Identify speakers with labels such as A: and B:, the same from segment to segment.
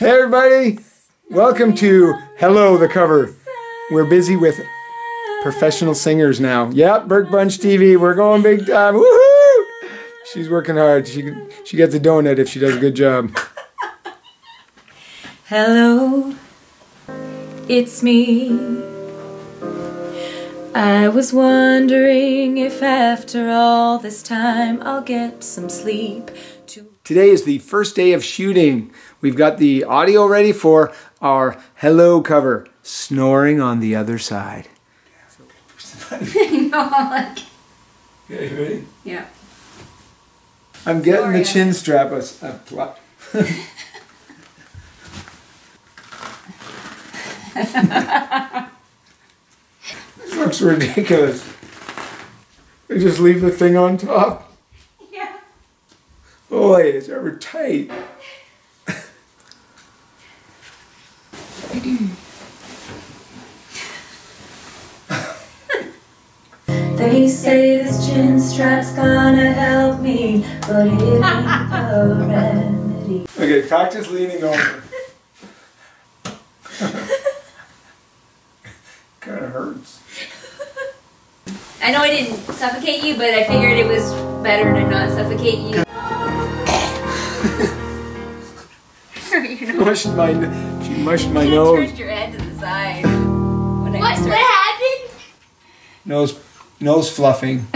A: Hey everybody, welcome to Hello the Cover. We're busy with professional singers now. Yep, Burke Bunch TV, we're going big time. Woohoo! She's working hard. She gets a donut if she does a good job.
B: Hello, it's me. I was wondering if after all this time I'll get some sleep.
A: Today is the first day of shooting. We've got the audio ready for our Hello cover, Snoring on the Other Side.
B: I know, I'm like...
A: Okay, ready?
B: Yeah.
A: I'm getting the chin strap us up. This looks ridiculous. They just leave the thing on top.
B: Yeah.
A: Boy, it's ever tight.
B: They say this chin strap's gonna help me, but it ain't a remedy.
A: Okay, practice leaning over. Kind of hurts.
C: I know I didn't suffocate you, but I figured it was better to not suffocate you.
A: She mushed my nose.
C: Turned your head to the side.
D: What happened?
A: Nose fluffing.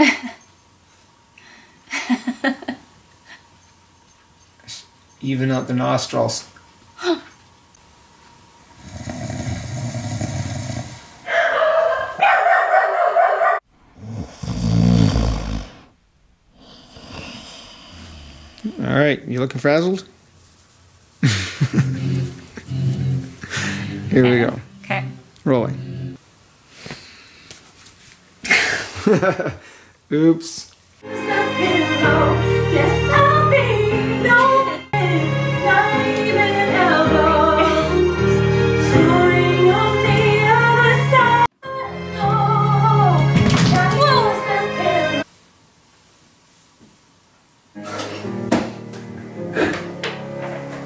A: Even out the nostrils. All right, you looking frazzled? Here we go.
B: Okay.
A: Rolling. Oops.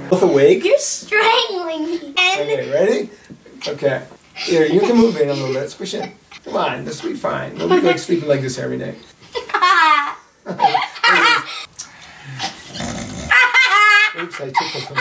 A: Both awake?
D: You're strangling me.
A: Okay, ready? Okay. Here, you can move in a little bit. Squish in. Come on, this will be fine. We'll be like sleeping like this every day. Oops, I tickled him.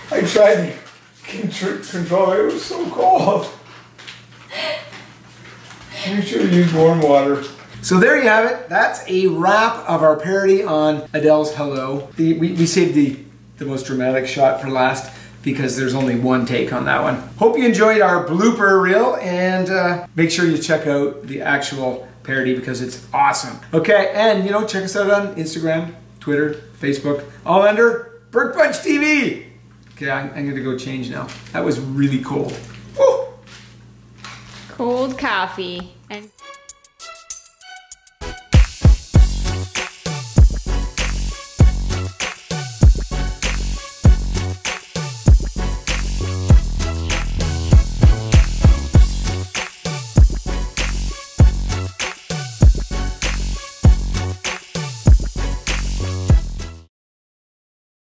A: I tried to control it. It was so cold. You should have used warm water. So there you have it. That's a wrap of our parody on Adele's Hello. We saved the most dramatic shot for last because there's only one take on that one. Hope you enjoyed our blooper reel, and make sure you check out the actual parody because it's awesome. Okay, and you know, check us out on Instagram, Twitter, Facebook, all under Burke Bunch TV. Okay, I'm gonna go change now. That was really cold. Woo!
C: Cold coffee and...